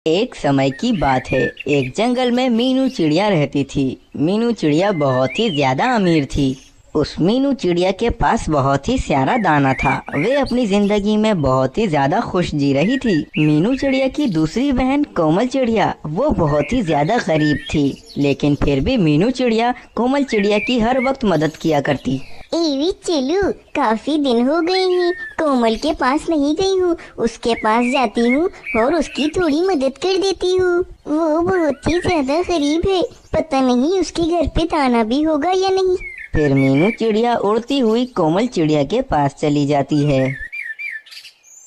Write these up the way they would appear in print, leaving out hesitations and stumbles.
एक समय की बात है। एक जंगल में मीनू चिड़िया रहती थी। मीनू चिड़िया बहुत ही ज्यादा अमीर थी। उस मीनू चिड़िया के पास बहुत ही सारा दाना था। वे अपनी जिंदगी में बहुत ही ज्यादा खुश जी रही थी। मीनू चिड़िया की दूसरी बहन कोमल चिड़िया वो बहुत ही ज्यादा गरीब थी, लेकिन फिर भी मीनू चिड़िया कोमल चिड़िया की हर वक्त मदद किया करती। एवी चलो, काफी दिन हो गए हैं कोमल के पास नहीं गई हूँ। उसके पास जाती हूँ और उसकी थोड़ी मदद कर देती हूँ। वो बहुत ही ज्यादा गरीब है, पता नहीं उसके घर पे दाना भी होगा या नहीं। फिर मीनू चिड़िया उड़ती हुई कोमल चिड़िया के पास चली जाती है।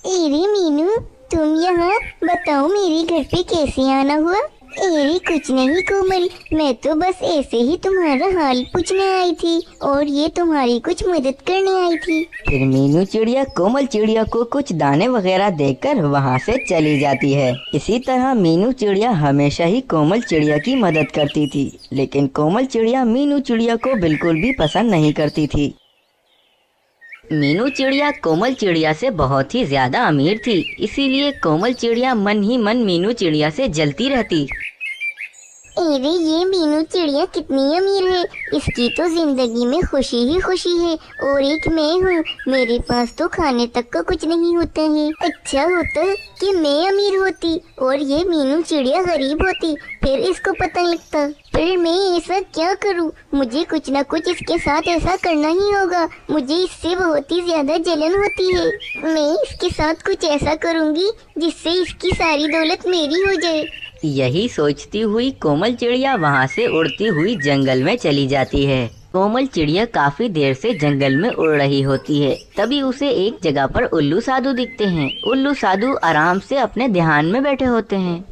एरे मीनू, तुम यहाँ बताओ मेरे घर पे कैसे आना हुआ। एरे कुछ नहीं कोमल, मैं तो बस ऐसे ही तुम्हारा हाल पूछने आई थी और ये तुम्हारी कुछ मदद करने आई थी। फिर मीनू चिड़िया कोमल चिड़िया को कुछ दाने वगैरह देकर वहाँ से चली जाती है। इसी तरह मीनू चिड़िया हमेशा ही कोमल चिड़िया की मदद करती थी, लेकिन कोमल चिड़िया मीनू चिड़िया को बिल्कुल भी पसंद नहीं करती थी। मीनू चिड़िया कोमल चिड़िया से बहुत ही ज्यादा अमीर थी, इसीलिए कोमल चिड़िया मन ही मन मीनू चिड़िया से जलती रहती। अरे ये मीनू चिड़िया कितनी अमीर है, इसकी तो जिंदगी में खुशी ही खुशी है और एक मैं हूँ, मेरे पास तो खाने तक का कुछ नहीं होता है। अच्छा होता कि मैं अमीर होती और ये मीनू चिड़िया गरीब होती, फिर इसको पता लगता। पर मैं ऐसा क्या करूँ, मुझे कुछ ना कुछ इसके साथ ऐसा करना ही होगा। मुझे इससे बहुत ही ज्यादा जलन होती है। मैं इसके साथ कुछ ऐसा करूँगी जिससे इसकी सारी दौलत मेरी हो जाए। यही सोचती हुई कोमल चिड़िया वहाँ से उड़ती हुई जंगल में चली जाती है। कोमल चिड़िया काफी देर से जंगल में उड़ रही होती है, तभी उसे एक जगह पर उल्लू साधु दिखते हैं। उल्लू साधु आराम से अपने ध्यान में बैठे होते हैं।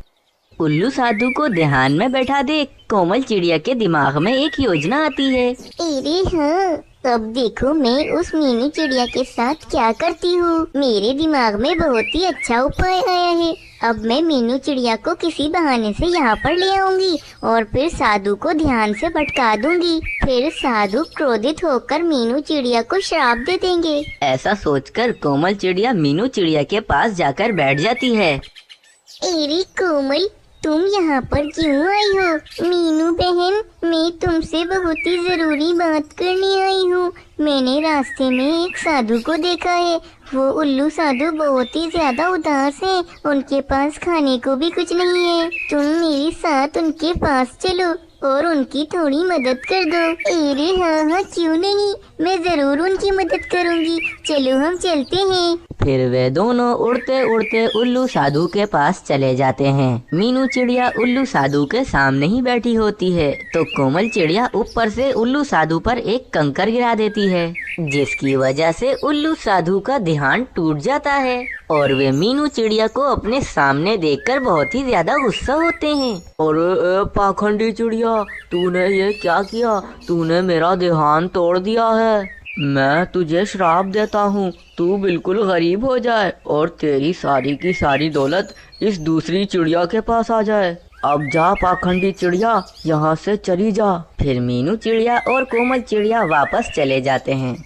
उल्लू साधु को ध्यान में बैठा देख कोमल चिड़िया के दिमाग में एक योजना आती है। अरे हाँ, अब देखो मैं उस मीनू चिड़िया के साथ क्या करती हूँ। मेरे दिमाग में बहुत ही अच्छा उपाय आया है। अब मैं मीनू चिड़िया को किसी बहाने से यहाँ पर ले आऊंगी और फिर साधु को ध्यान से भटका दूंगी। फिर साधु क्रोधित होकर मीनू चिड़िया को श्राप दे देंगे। ऐसा सोचकर कोमल चिड़िया मीनू चिड़िया के पास जाकर बैठ जाती है। अरे कोमल, तुम यहाँ पर क्यों आई हो? मीनू बहन, मैं तुमसे बहुत ही जरूरी बात करने आई हूँ। मैंने रास्ते में एक साधु को देखा है। वो उल्लू साधु बहुत ही ज्यादा उदास है, उनके पास खाने को भी कुछ नहीं है। तुम मेरे साथ उनके पास चलो और उनकी थोड़ी मदद कर दो। अरे हाँ हाँ, क्यों नहीं, मैं जरूर उनकी मदद करूँगी। चलो हम चलते हैं। फिर वे दोनों उड़ते उड़ते उल्लू साधु के पास चले जाते हैं। मीनू चिड़िया उल्लू साधु के सामने ही बैठी होती है, तो कोमल चिड़िया ऊपर से उल्लू साधु पर एक कंकर गिरा देती है, जिसकी वजह से उल्लू साधु का ध्यान टूट जाता है और वे मीनू चिड़िया को अपने सामने देखकर बहुत ही ज्यादा गुस्सा होते हैं। और पाखंडी चिड़िया, तूने ये क्या किया? तूने मेरा ध्यान तोड़ दिया है। मैं तुझे श्राप देता हूँ, तू बिल्कुल गरीब हो जाए और तेरी सारी की सारी दौलत इस दूसरी चिड़िया के पास आ जाए। अब जा पाखंडी चिड़िया, यहाँ से चली जा। फिर मीनू चिड़िया और कोमल चिड़िया वापस चले जाते हैं।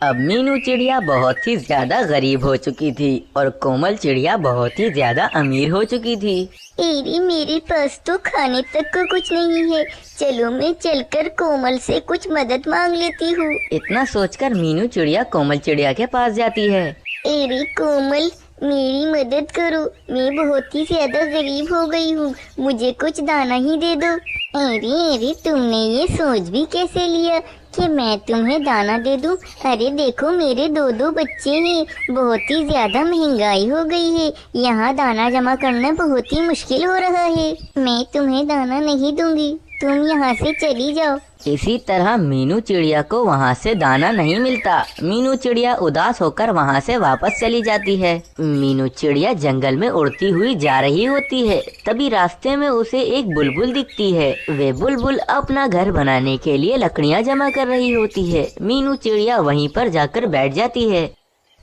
अब मीनू चिड़िया बहुत ही ज्यादा गरीब हो चुकी थी और कोमल चिड़िया बहुत ही ज्यादा अमीर हो चुकी थी। अरे मेरे पास तो खाने तक का कुछ नहीं है। चलो मैं चलकर कोमल से कुछ मदद मांग लेती हूँ। इतना सोचकर मीनू चिड़िया कोमल चिड़िया के पास जाती है। अरे कोमल, मेरी मदद करो, मैं बहुत ही ज्यादा गरीब हो गई हूँ, मुझे कुछ दाना ही दे दो। अरे अरे, तुमने ये सोच भी कैसे लिया कि मैं तुम्हें दाना दे दूं? अरे देखो, मेरे दो दो बच्चे हैं, बहुत ही ज्यादा महंगाई हो गई है, यहाँ दाना जमा करना बहुत ही मुश्किल हो रहा है। मैं तुम्हें दाना नहीं दूंगी, तुम यहाँ से चली जाओ। इसी तरह मीनू चिड़िया को वहाँ से दाना नहीं मिलता। मीनू चिड़िया उदास होकर वहाँ से वापस चली जाती है। मीनू चिड़िया जंगल में उड़ती हुई जा रही होती है, तभी रास्ते में उसे एक बुलबुल दिखती है। वे बुलबुल अपना घर बनाने के लिए लकड़ियाँ जमा कर रही होती है। मीनू चिड़िया वहीं पर जाकर बैठ जाती है।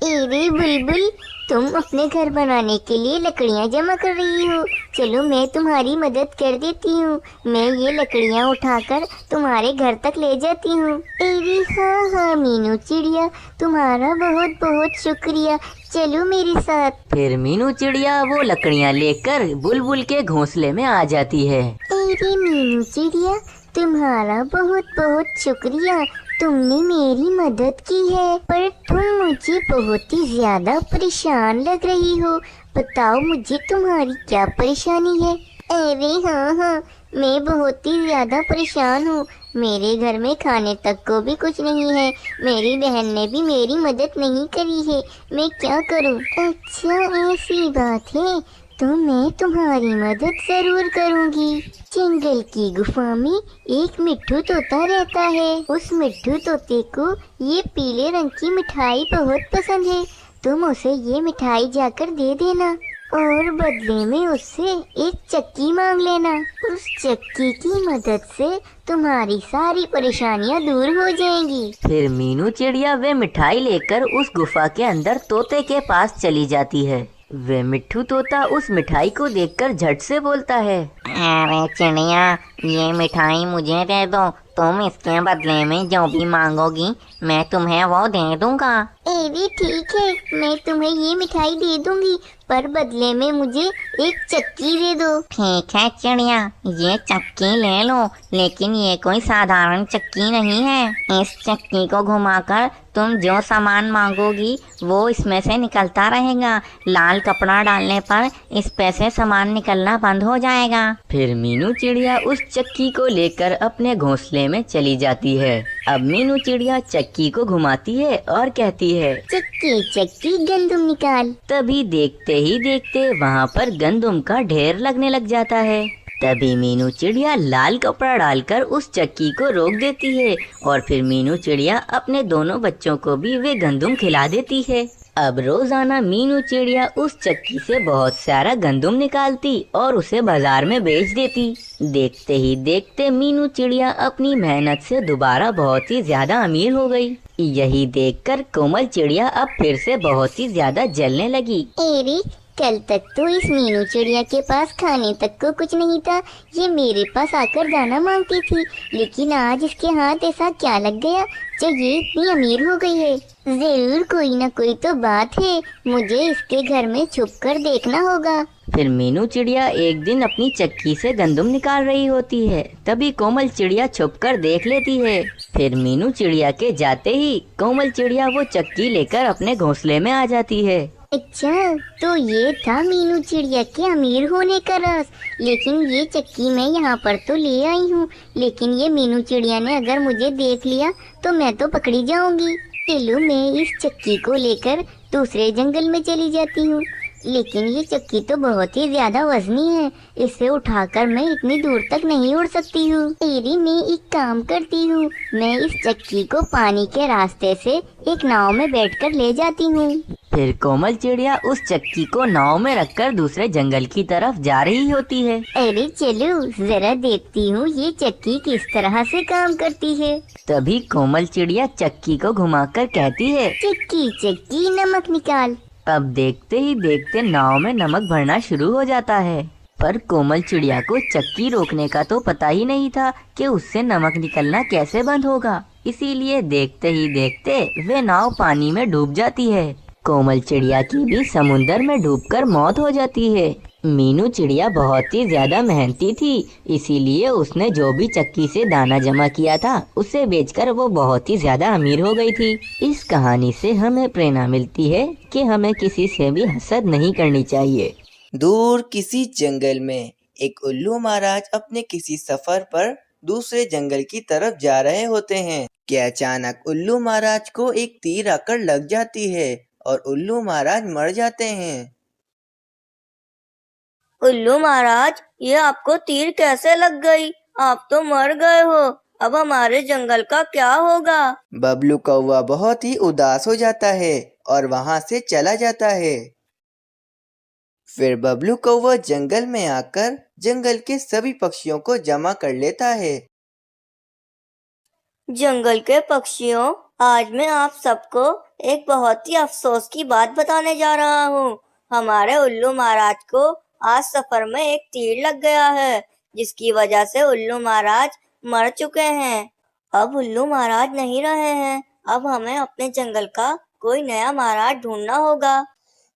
एरे बुलबुल, तुम अपने घर बनाने के लिए लकड़ियाँ जमा कर रही हो। चलो मैं तुम्हारी मदद कर देती हूँ। मैं ये लकड़ियाँ उठाकर तुम्हारे घर तक ले जाती हूँ। एरे हाँ हाँ मीनू चिड़िया, तुम्हारा बहुत बहुत शुक्रिया। चलो मेरे साथ। फिर मीनू चिड़िया वो लकड़ियाँ लेकर बुलबुल के घोंसले में आ जाती है। अरे मीनू चिड़िया, तुम्हारा बहुत बहुत शुक्रिया। तुमने मेरी मदद की है, पर तुम मुझे बहुत ही ज्यादा परेशान लग रही हो। बताओ मुझे तुम्हारी क्या परेशानी है। अरे हाँ हाँ, मैं बहुत ही ज्यादा परेशान हूँ। मेरे घर में खाने तक को भी कुछ नहीं है। मेरी बहन ने भी मेरी मदद नहीं करी है। मैं क्या करूँ। अच्छा ऐसी बात है, तो मैं तुम्हारी मदद जरूर करूँगी। जंगल की गुफा में एक मिट्ठू तोता रहता है। उस मिट्ठू तोते को ये पीले रंग की मिठाई बहुत पसंद है। तुम उसे ये मिठाई जाकर दे देना और बदले में उससे एक चक्की मांग लेना। उस चक्की की मदद से तुम्हारी सारी परेशानियां दूर हो जाएंगी। फिर मीनू चिड़िया वे मिठाई लेकर उस गुफा के अंदर तोते के पास चली जाती है। वे मिट्ठू तोता उस मिठाई को देखकर झट से बोलता है, अरे चिड़िया, ये मिठाई मुझे दे दो। तुम इसके बदले में जो भी मांगोगी मैं तुम्हें वो दे दूंगा। अरे ठीक है, मैं तुम्हें ये मिठाई दे दूंगी, पर बदले में मुझे एक चक्की दे दो। ठीक है चिड़िया, ये चक्की ले लो, लेकिन ये कोई साधारण चक्की नहीं है। इस चक्की को घुमाकर तुम जो सामान मांगोगी वो इसमें से निकलता रहेगा। लाल कपड़ा डालने पर इस पे से सामान निकलना बंद हो जाएगा। फिर मीनू चिड़िया उस चक्की को लेकर अपने घोंसले में चली जाती है। अब मीनू चिड़िया चक्की को घुमाती है और कहती है, चक्की चक्की गंदम निकाल। तभी देखते ही देखते वहाँ पर गंदम का ढेर लगने लग जाता है। तभी मीनू चिड़िया लाल कपड़ा डालकर उस चक्की को रोक देती है और फिर मीनू चिड़िया अपने दोनों बच्चों को भी वे गंदम खिला देती है। अब रोजाना मीनू चिड़िया उस चक्की से बहुत सारा गंदम निकालती और उसे बाजार में बेच देती। देखते ही देखते मीनू चिड़िया अपनी मेहनत से दोबारा बहुत ही ज्यादा अमीर हो गई। यही देखकर कोमल चिड़िया अब फिर से बहुत ही ज्यादा जलने लगी। अरे कल तक तो इस मीनू चिड़िया के पास खाने तक को कुछ नहीं था। ये मेरे पास आकर दाना मांगती थी, लेकिन आज इसके हाथ ऐसा क्या लग गया जो ये इतनी अमीर हो गई है। जरूर कोई ना कोई तो बात है, मुझे इसके घर में छुप कर देखना होगा। फिर मीनू चिड़िया एक दिन अपनी चक्की से गंदम निकाल रही होती है। तभी कोमल चिड़िया छुपकर देख लेती है। फिर मीनू चिड़िया के जाते ही कोमल चिड़िया वो चक्की लेकर अपने घोंसले में आ जाती है। अच्छा, तो ये था मीनू चिड़िया के अमीर होने का राज। लेकिन ये चक्की मैं यहाँ पर तो ले आई हूँ, लेकिन ये मीनू चिड़िया ने अगर मुझे देख लिया तो मैं तो पकड़ी जाऊंगी। चलो मैं इस चक्की को लेकर दूसरे जंगल में चली जाती हूँ। लेकिन ये चक्की तो बहुत ही ज्यादा वजनी है, इसे उठाकर मैं इतनी दूर तक नहीं उड़ सकती हूँ। तेरी मैं एक काम करती हूँ, मैं इस चक्की को पानी के रास्ते से एक नाव में बैठकर ले जाती हूँ। फिर कोमल चिड़िया उस चक्की को नाव में रखकर दूसरे जंगल की तरफ जा रही होती है। अरे चलो जरा देखती हूँ ये चक्की किस तरह से काम करती है। तभी कोमल चिड़िया चक्की को घुमाकर कहती है, चक्की चक्की नमक निकाल। अब देखते ही देखते नाव में नमक भरना शुरू हो जाता है। पर कोमल चिड़िया को चक्की रोकने का तो पता ही नहीं था कि उससे नमक निकलना कैसे बंद होगा। इसीलिए देखते ही देखते वे नाव पानी में डूब जाती है। कोमल चिड़िया की भी समुंदर में डूबकर मौत हो जाती है। मीनू चिड़िया बहुत ही ज्यादा मेहनती थी, इसीलिए उसने जो भी चक्की से दाना जमा किया था उसे बेचकर वो बहुत ही ज्यादा अमीर हो गई थी। इस कहानी से हमें प्रेरणा मिलती है कि हमें किसी से भी हसद नहीं करनी चाहिए। दूर किसी जंगल में एक उल्लू महाराज अपने किसी सफर पर दूसरे जंगल की तरफ जा रहे होते हैं कि अचानक उल्लू महाराज को एक तीर आकर लग जाती है और उल्लू महाराज मर जाते हैं। उल्लू महाराज, ये आपको तीर कैसे लग गई? आप तो मर गए हो। अब हमारे जंगल का क्या होगा? बबलू कौवा बहुत ही उदास हो जाता है और वहाँ से चला जाता है। फिर बबलू कौवा जंगल में आकर जंगल के सभी पक्षियों को जमा कर लेता है। जंगल के पक्षियों, आज मैं आप सबको एक बहुत ही अफसोस की बात बताने जा रहा हूँ। हमारे उल्लू महाराज को आज सफर में एक तीर लग गया है, जिसकी वजह से उल्लू महाराज मर चुके हैं। अब उल्लू महाराज नहीं रहे हैं। अब हमें अपने जंगल का कोई नया महाराज ढूंढना होगा।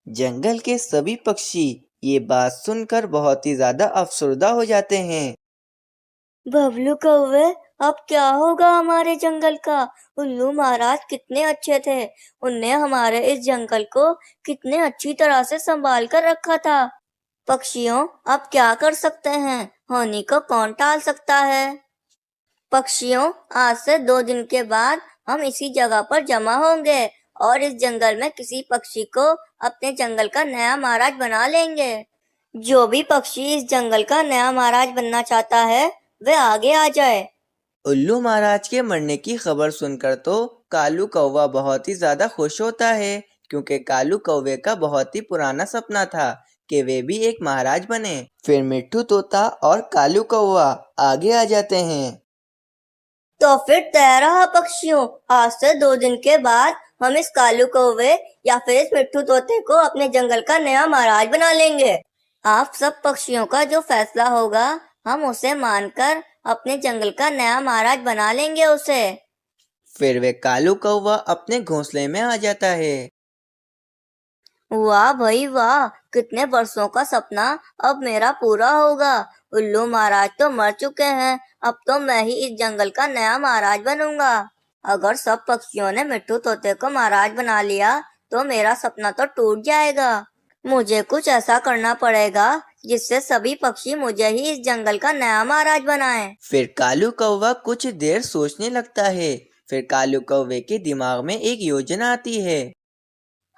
जंगल के सभी पक्षी ये बात सुनकर बहुत ही ज्यादा अफसरदा हो जाते हैं। बबलू कौवे, अब क्या होगा हमारे जंगल का? उल्लू महाराज कितने अच्छे थे। उनने हमारे इस जंगल को कितने अच्छी तरह से संभाल कर रखा था। पक्षियों, अब क्या कर सकते हैं? होनी को कौन टाल सकता है? पक्षियों, आज से 2 दिन के बाद हम इसी जगह पर जमा होंगे और इस जंगल में किसी पक्षी को अपने जंगल का नया महाराज बना लेंगे। जो भी पक्षी इस जंगल का नया महाराज बनना चाहता है, वे आगे आ जाए। उल्लू महाराज के मरने की खबर सुनकर तो कालू कौवा बहुत ही ज्यादा खुश होता है, क्योंकि कालू कौवे का बहुत ही पुराना सपना था कि वे भी एक महाराज बने। फिर मिट्ठू तोता और कालू कौवा आगे आ जाते हैं। तो फिर तय रहा पक्षियों, आज से 2 दिन के बाद हम इस कालू कौवे या फिर इस मिट्ठू तोते को अपने जंगल का नया महाराज बना लेंगे। आप सब पक्षियों का जो फैसला होगा, हम उसे मानकर अपने जंगल का नया महाराज बना लेंगे उसे। फिर वे कालू कौवा अपने घोंसले में आ जाता है। वाह भाई वाह, कितने वर्षों का सपना अब मेरा पूरा होगा। उल्लू महाराज तो मर चुके हैं, अब तो मैं ही इस जंगल का नया महाराज बनूंगा। अगर सब पक्षियों ने मिट्ठू तोते को महाराज बना लिया तो मेरा सपना तो टूट जाएगा। मुझे कुछ ऐसा करना पड़ेगा जिससे सभी पक्षी मुझे ही इस जंगल का नया महाराज बनाएं। फिर कालू कौवा कुछ देर सोचने लगता है। फिर कालू कौवे के दिमाग में एक योजना आती है।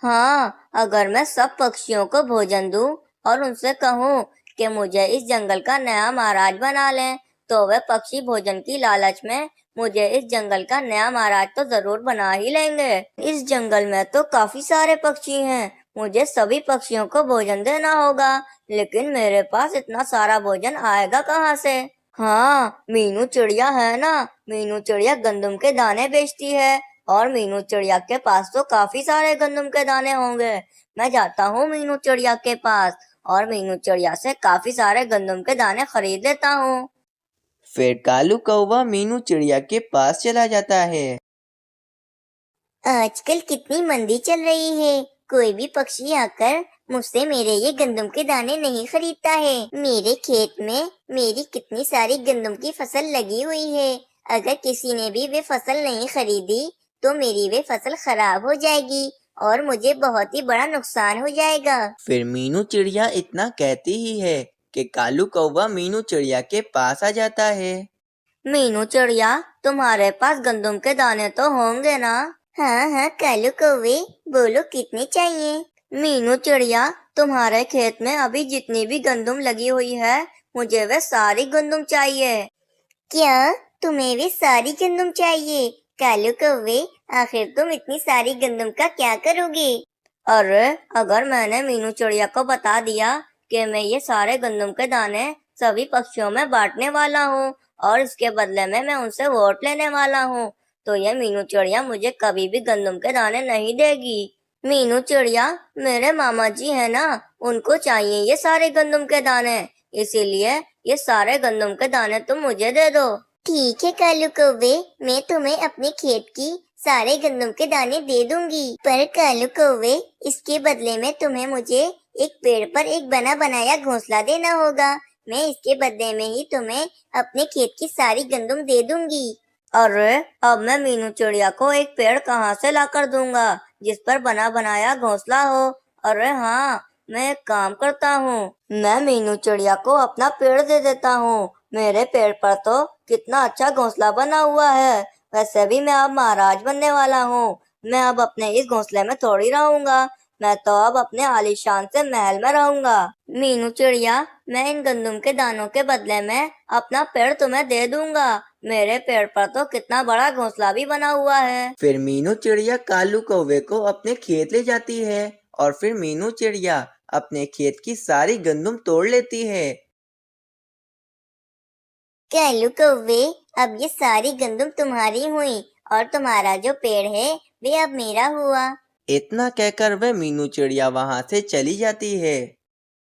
हाँ, अगर मैं सब पक्षियों को भोजन दूं और उनसे कहूँ कि मुझे इस जंगल का नया महाराज बना लें, तो वे पक्षी भोजन की लालच में मुझे इस जंगल का नया महाराज तो जरूर बना ही लेंगे। इस जंगल में तो काफी सारे पक्षी हैं, मुझे सभी पक्षियों को भोजन देना होगा, लेकिन मेरे पास इतना सारा भोजन आएगा कहाँ से? हाँ, मीनू चिड़िया है ना, मीनू चिड़िया गंदम के दाने बेचती है और मीनू चिड़िया के पास तो काफी सारे गंदम के दाने होंगे। मैं जाता हूँ मीनू चिड़िया के पास और मीनू चिड़िया से काफी सारे गंदम के दाने खरीद लेता हूँ। फिर कालू कौवा मीनू चिड़िया के पास चला जाता है। आजकल कितनी मंदी चल रही है, कोई भी पक्षी आकर मुझसे मेरे ये गंदम के दाने नहीं खरीदता है। मेरे खेत में मेरी कितनी सारी गंदम की फसल लगी हुई है, अगर किसी ने भी वे फसल नहीं खरीदी तो मेरी वे फसल खराब हो जाएगी और मुझे बहुत ही बड़ा नुकसान हो जाएगा। फिर मीनू चिड़िया इतना कहती ही है कि कालू कौवा मीनू चिड़िया के पास आ जाता है। मीनू चिड़िया, तुम्हारे पास गंदम के दाने तो होंगे ना? हाँ हाँ कालू कौवे, बोलो कितने चाहिए? मीनू चिड़िया, तुम्हारे खेत में अभी जितनी भी गंदम लगी हुई है, मुझे वे सारी गंदम चाहिए। क्या तुम्हें वे सारी गंदम चाहिए? कालू कौवे, आखिर तुम इतनी सारी गंदम का क्या करोगे? अरे, अगर मैंने मीनू चिड़िया को बता दिया कि मैं ये सारे गंदम के दाने सभी पक्षियों में बांटने वाला हूँ और इसके बदले में मैं उनसे वोट लेने वाला हूँ, तो ये मीनू चिड़िया मुझे कभी भी गंदम के दाने नहीं देगी। मीनू चिड़िया, मेरे मामा जी है ना, उनको चाहिए ये सारे गंदम के दाने, इसीलिए ये सारे गंदम के दाने तुम मुझे दे दो। ठीक है कालू कौवे, मैं तुम्हें अपने खेत की सारे गंदम के दाने दे दूंगी, पर कालू कौवे, इसके बदले में तुम्हें मुझे एक पेड़ पर एक बना बनाया घोंसला देना होगा। मैं इसके बदले में ही तुम्हें अपने खेत की सारी गंदम दे दूंगी। अरे, अब मैं मीनू चिड़िया को एक पेड़ कहाँ से ला कर दूंगा जिस पर बना बनाया घोंसला हो? अरे हाँ, मैं एक काम करता हूँ, मैं मीनू चिड़िया को अपना पेड़ दे देता हूँ। मेरे पेड़ पर तो कितना अच्छा घोंसला बना हुआ है। वैसे भी मैं अब महाराज बनने वाला हूँ। मैं अब अपने इस घोंसले में थोड़ी रहूंगा, मैं तो अब अपने आलीशान से महल में रहूंगा। मीनू चिड़िया, मैं इन गंदम के दानों के बदले में अपना पेड़ तुम्हें दे दूंगा। मेरे पेड़ पर तो कितना बड़ा घोंसला भी बना हुआ है। फिर मीनू चिड़िया कालू कौवे को अपने खेत ले जाती है और फिर मीनू चिड़िया अपने खेत की सारी गंदम तोड़ लेती है। कालू कौवे, अब ये सारी गंदम तुम्हारी हुई और तुम्हारा जो पेड़ है वे अब मेरा हुआ। इतना कहकर वह मीनू चिड़िया वहाँ से चली जाती है।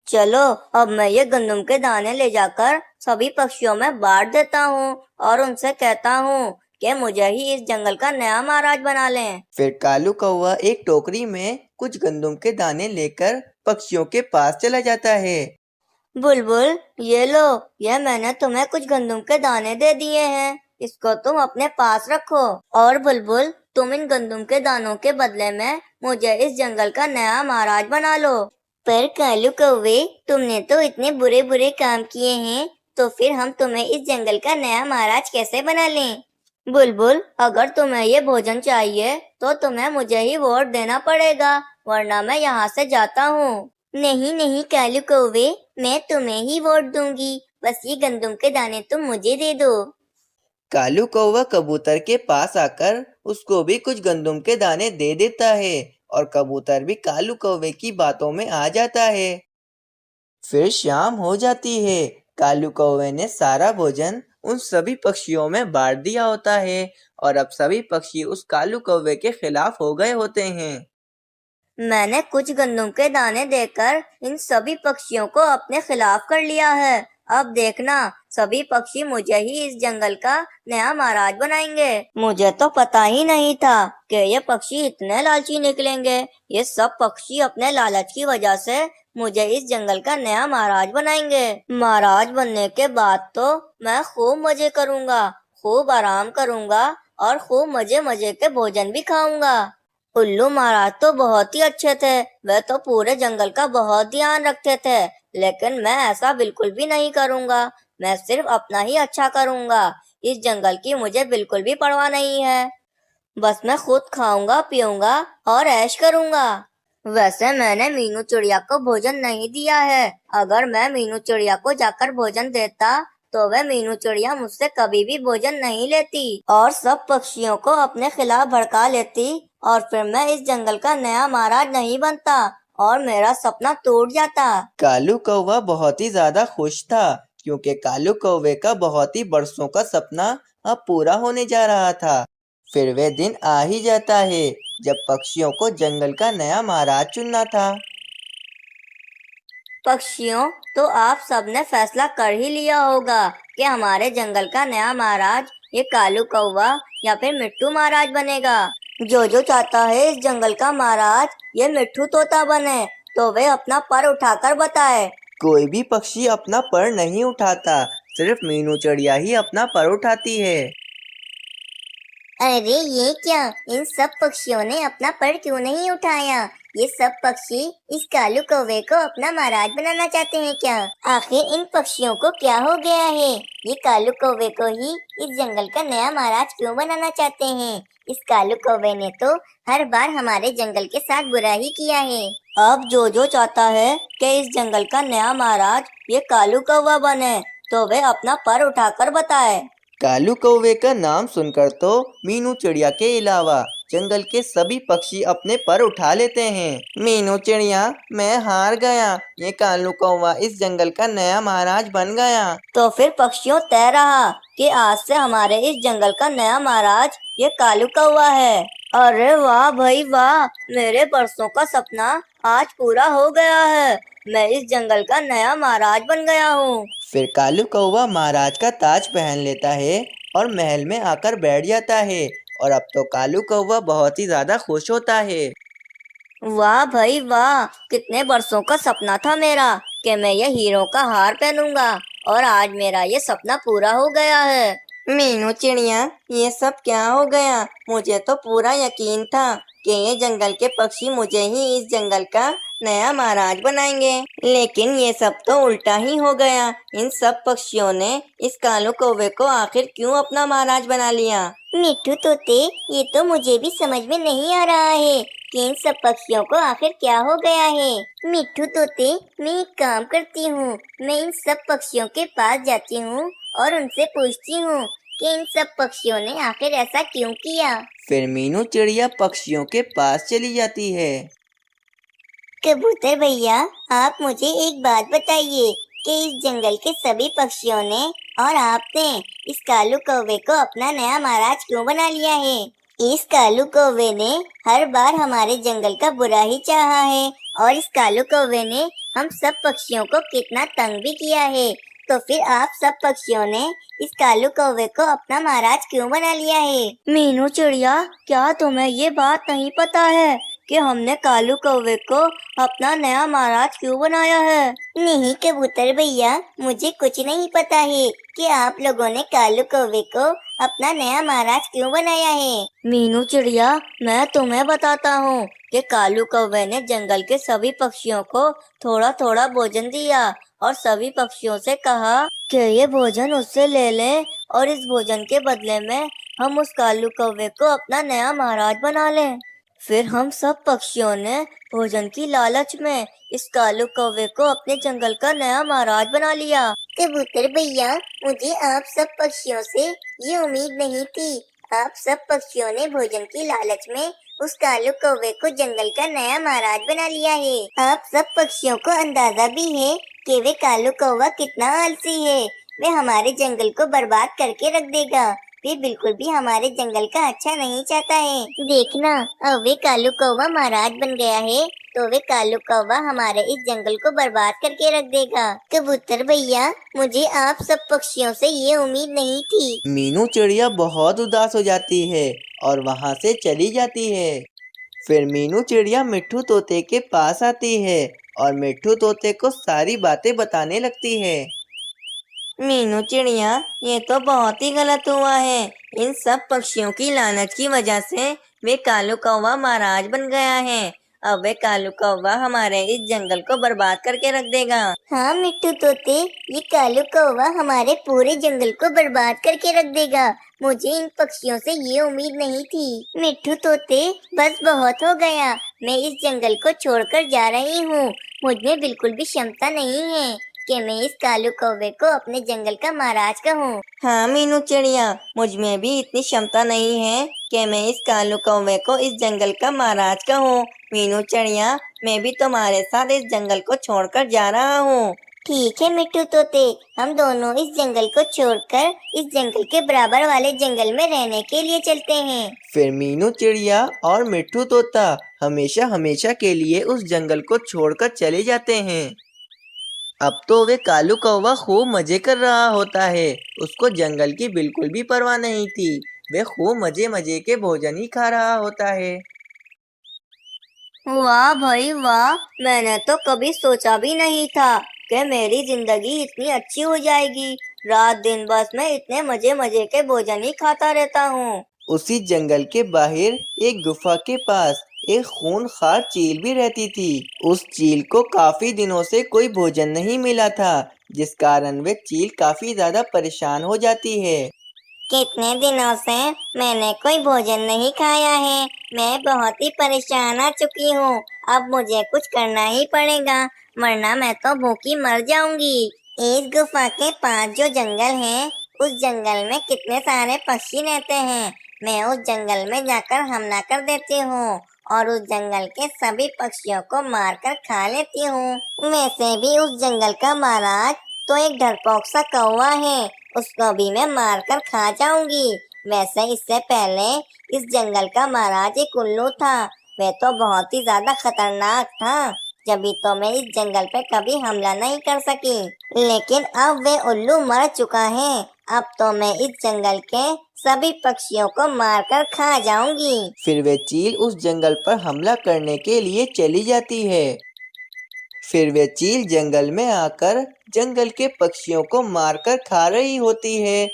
चलो अब मैं ये गंदम के दाने ले जाकर सभी पक्षियों में बांट देता हूँ और उनसे कहता हूँ कि मुझे ही इस जंगल का नया महाराज बना लें। फिर कालू कौवा एक टोकरी में कुछ गंदम के दाने लेकर पक्षियों के पास चला जाता है। बुलबुल ये लो, यह मैंने तुम्हें कुछ गंदम के दाने दे दिए हैं, इसको तुम अपने पास रखो। और बुलबुल तुम इन गंदम के दानों के बदले में मुझे इस जंगल का नया महाराज बना लो। पर कालू कौवे तुमने तो इतने बुरे बुरे काम किए हैं, तो फिर हम तुम्हें इस जंगल का नया महाराज कैसे बना लें? बुलबुल अगर तुम्हें ये भोजन चाहिए तो तुम्हें मुझे ही वोट देना पड़ेगा, वरना मैं यहाँ से जाता हूँ। नहीं नहीं कालू कौवे, मैं तुम्हें ही वोट दूंगी, बस ये गंदम के दाने तुम मुझे दे दो। कालू कौवा कबूतर के पास आकर उसको भी कुछ गंदम के दाने दे देता है और कबूतर भी कालू कौवे की बातों में आ जाता है। फिर शाम हो जाती है। कालू कौवे ने सारा भोजन उन सभी पक्षियों में बांट दिया होता है और अब सभी पक्षी उस कालू कौवे के खिलाफ हो गए होते हैं। मैंने कुछ गंदम के दाने देकर इन सभी पक्षियों को अपने खिलाफ कर लिया है। अब देखना सभी पक्षी मुझे ही इस जंगल का नया महाराज बनाएंगे। मुझे तो पता ही नहीं था कि ये पक्षी इतने लालची निकलेंगे। ये सब पक्षी अपने लालच की वजह से मुझे इस जंगल का नया महाराज बनाएंगे। महाराज बनने के बाद तो मैं खूब मजे करूँगा, खूब आराम करूँगा और खूब मजे मजे के भोजन भी खाऊंगा। उल्लू महाराज तो बहुत ही अच्छे थे, वे तो पूरे जंगल का बहुत ध्यान रखते थे, लेकिन मैं ऐसा बिल्कुल भी नहीं करूँगा। मैं सिर्फ अपना ही अच्छा करूँगा। इस जंगल की मुझे बिल्कुल भी परवाह नहीं है। बस मैं खुद खाऊंगा पीऊंगा और ऐश करूँगा। वैसे मैंने मीनू चिड़िया को भोजन नहीं दिया है। अगर मैं मीनू चिड़िया को जाकर भोजन देता तो वह मीनू चिड़िया मुझसे कभी भी भोजन नहीं लेती और सब पक्षियों को अपने खिलाफ भड़का लेती और फिर मैं इस जंगल का नया महाराज नहीं बनता और मेरा सपना टूट जाता। कालू कौवा बहुत ही ज्यादा खुश था क्योंकि कालू कौवे का बहुत ही बरसों का सपना अब पूरा होने जा रहा था। फिर वह दिन आ ही जाता है जब पक्षियों को जंगल का नया महाराज चुनना था। पक्षियों तो आप सबने फैसला कर ही लिया होगा कि हमारे जंगल का नया महाराज ये कालू कौवा या फिर मिट्टू महाराज बनेगा। जो चाहता है इस जंगल का महाराज ये मिट्टू तोता बने तो वे अपना पर उठाकर बताए। कोई भी पक्षी अपना पर नहीं उठाता, सिर्फ मीनू चिड़िया ही अपना पर उठाती है। अरे ये क्या, इन सब पक्षियों ने अपना पर क्यों नहीं उठाया? ये सब पक्षी इस कालू कौवे को अपना महाराज बनाना चाहते हैं क्या? आखिर इन पक्षियों को क्या हो गया है? ये कालू कौवे को ही इस जंगल का नया महाराज क्यों बनाना चाहते हैं? इस कालू कौवे ने तो हर बार हमारे जंगल के साथ बुरा ही किया है। अब जो चाहता है कि इस जंगल का नया महाराज ये कालू कौवा बने तो वे अपना पर उठाकर बताए। कालू कौवे का नाम सुनकर तो मीनू चिड़िया के अलावा जंगल के सभी पक्षी अपने पर उठा लेते हैं। मीनू चिड़िया, मैं हार गया, ये कालू कौवा इस जंगल का नया महाराज बन गया। तो फिर पक्षियों तय रहा कि आज से हमारे इस जंगल का नया महाराज ये कालू कौवा है। अरे वाह भाई वाह, मेरे बरसों का सपना आज पूरा हो गया है। मैं इस जंगल का नया महाराज बन गया हूँ। फिर कालू कौवा महाराज का ताज पहन लेता है और महल में आकर बैठ जाता है और अब तो कालू कौवा बहुत ही ज्यादा खुश होता है। वाह भाई वाह, कितने बरसों का सपना था मेरा कि मैं ये हीरो का हार पहनूंगा और आज मेरा ये सपना पूरा हो गया है। मीनू चिड़िया, ये सब क्या हो गया? मुझे तो पूरा यकीन था कि ये जंगल के पक्षी मुझे ही इस जंगल का नया महाराज बनाएंगे, लेकिन ये सब तो उल्टा ही हो गया। इन सब पक्षियों ने इस कालू कौवे को आखिर क्यों अपना महाराज बना लिया? मिट्टू तोते, ये तो मुझे भी समझ में नहीं आ रहा है कि इन सब पक्षियों को आखिर क्या हो गया है। मिट्टू तोते, मैं एक काम करती हूँ, मैं इन सब पक्षियों के पास जाती हूँ और उनसे पूछती हूँ कि इन सब पक्षियों ने आखिर ऐसा क्यों किया। फिर मीनू चिड़िया पक्षियों के पास चली जाती है। कबूतर भैया, आप मुझे एक बात बताइए कि इस जंगल के सभी पक्षियों ने और आपने इस कालू कौवे को अपना नया महाराज क्यों बना लिया है? इस कालू कौवे ने हर बार हमारे जंगल का बुरा ही चाहा है और इस कालू कौवे ने हम सब पक्षियों को कितना तंग भी किया है। तो फिर आप सब पक्षियों ने इस कालू कौवे को अपना महाराज क्यों बना लिया है? मीनू चिड़िया, क्या तुम्हें ये बात नहीं पता है कि हमने कालू कौवे को अपना नया महाराज क्यों बनाया है? नहीं कबूतर भैया, मुझे कुछ नहीं पता है कि आप लोगों ने कालू कौवे को अपना नया महाराज क्यों बनाया है। मीनू चिड़िया, मैं तुम्हें बताता हूँ कि कालू कौवे ने जंगल के सभी पक्षियों को थोड़ा थोड़ा भोजन दिया और सभी पक्षियों से कहा कि ये भोजन उससे ले लें और इस भोजन के बदले में हम उस कालू कौवे को अपना नया महाराज बना लें। फिर हम सब पक्षियों ने भोजन की लालच में इस कालू कौवे को अपने जंगल का नया महाराज बना लिया। कबूतर भैया, मुझे आप सब पक्षियों से ये उम्मीद नहीं थी। आप सब पक्षियों ने भोजन की लालच में उस कालू कौवे को जंगल का नया महाराज बना लिया है। आप सब पक्षियों को अंदाजा भी है कि वे कालू कौवा कितना आलसी है। वे हमारे जंगल को बर्बाद करके रख देगा। वे बिल्कुल भी हमारे जंगल का अच्छा नहीं चाहता है। देखना, अब वे कालू कौवा महाराज बन गया है तो वे कालू कौवा हमारे इस जंगल को बर्बाद करके रख देगा। कबूतर भैया, मुझे आप सब पक्षियों से ये उम्मीद नहीं थी। मीनू चिड़िया बहुत उदास हो जाती है और वहाँ से चली जाती है। फिर मीनू चिड़िया मिट्ठू तोते के पास आती है और मिट्ठू तोते को सारी बातें बताने लगती है। मीनू चिड़िया, ये तो बहुत ही गलत हुआ है। इन सब पक्षियों की लालच की वजह से वे कालू कौवा महाराज बन गया है। अब वे कालू कौवा हमारे इस जंगल को बर्बाद करके रख देगा। हाँ मिट्टू तोते, ये कालू कौवा हमारे पूरे जंगल को बर्बाद करके रख देगा। मुझे इन पक्षियों से ये उम्मीद नहीं थी। मिट्टू तोते, बस बहुत हो गया। मैं इस जंगल को छोड़कर जा रही हूँ। मुझमें बिल्कुल भी क्षमता नहीं है कि मैं इस कालू कौवे को अपने जंगल का महाराज कहूँ। हाँ मीनू चिड़िया, मुझ में भी इतनी क्षमता नहीं है कि मैं इस कालू कौवे को इस जंगल का महाराज कहूँ। मीनू चिड़िया, मैं भी तुम्हारे साथ इस जंगल को छोड़कर जा रहा हूँ। ठीक है मिट्टू तोते, हम दोनों इस जंगल को छोड़कर इस जंगल के बराबर वाले जंगल में रहने के लिए चलते हैं। फिर मीनू चिड़िया और मिट्ठू तोता हमेशा हमेशा के लिए उस जंगल को छोड़कर चले जाते हैं। अब तो वे कालू कौवा खूब मजे कर रहा होता है। उसको जंगल की बिल्कुल भी परवाह नहीं थी। वे खूब मजे मजे के भोजन ही खा रहा होता है। वाह भाई वाह, मैंने तो कभी सोचा भी नहीं था कि मेरी जिंदगी इतनी अच्छी हो जाएगी। रात दिन बस मैं इतने मजे मजे के भोजन ही खाता रहता हूँ। उसी जंगल के बाहर एक गुफा के पास एक खूंखार चील भी रहती थी। उस चील को काफी दिनों से कोई भोजन नहीं मिला था, जिस कारण वे चील काफी ज्यादा परेशान हो जाती है। कितने दिनों से मैंने कोई भोजन नहीं खाया है। मैं बहुत ही परेशान आ चुकी हूँ। अब मुझे कुछ करना ही पड़ेगा, वरना मैं तो भूखी मर जाऊंगी। इस गुफा के पास जो जंगल है, उस जंगल में कितने सारे पक्षी रहते हैं। मैं उस जंगल में जाकर हमला कर देती हूँ और उस जंगल के सभी पक्षियों को मारकर खा लेती हूँ। वैसे भी उस जंगल का महाराज तो एक डरपोक सा कौवा है, उसको भी मैं मारकर खा जाऊंगी। वैसे इससे पहले इस जंगल का महाराज एक उल्लू था। वह तो बहुत ही ज्यादा खतरनाक था, जभी तो मैं इस जंगल पे कभी हमला नहीं कर सकी। लेकिन अब वह उल्लू मर चुका है। अब तो मैं इस जंगल के सभी पक्षियों को मारकर खा जाऊंगी। फिर वे चील उस जंगल पर हमला करने के लिए चली जाती है। फिर वे चील जंगल में आकर जंगल के पक्षियों को मारकर खा रही होती है।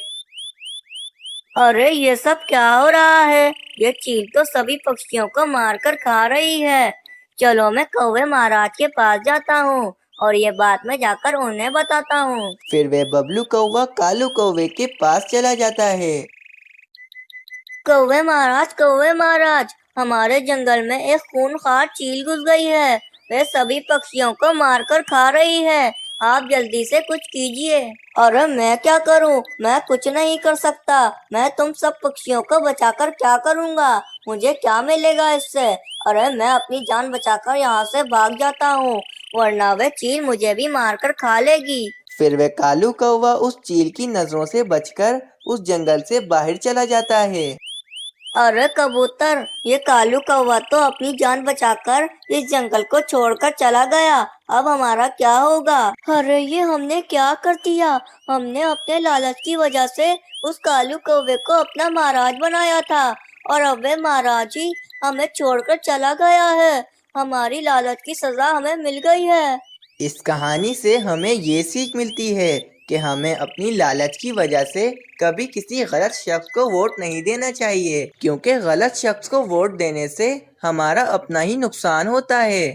अरे ये सब क्या हो रहा है? ये चील तो सभी पक्षियों को मारकर खा रही है। चलो मैं कौवे महाराज के पास जाता हूँ और ये बात मैं जाकर उन्हें बताता हूँ। फिर वह बबलू कौवा कालू कौवे के पास चला जाता है। कौवे महाराज, हमारे जंगल में एक खूंखार चील घुस गई है। वह सभी पक्षियों को मारकर खा रही है। आप जल्दी से कुछ कीजिए। अरे मैं क्या करूं? मैं कुछ नहीं कर सकता। मैं तुम सब पक्षियों को बचाकर क्या करूंगा? मुझे क्या मिलेगा इससे? अरे मैं अपनी जान बचाकर यहाँ से भाग जाता हूँ। वरना वह चील मुझे भी मारकर खा लेगी। फिर वह कालू कौवा उस चील की नजरों से बचकर उस जंगल से बाहर चला जाता है। अरे कबूतर, ये कालू कौवा तो अपनी जान बचाकर इस जंगल को छोड़कर चला गया। अब हमारा क्या होगा? अरे ये हमने क्या कर दिया? हमने अपने लालच की वजह से उस कालू कौवे को अपना महाराज बनाया था और अब वह महाराज ही हमें छोड़कर चला गया है। हमारी लालच की सजा हमें मिल गई है। इस कहानी से हमें ये सीख मिलती है कि हमें अपनी लालच की वजह से कभी किसी गलत शख्स को वोट नहीं देना चाहिए, क्योंकि गलत शख्स को वोट देने से हमारा अपना ही नुकसान होता है।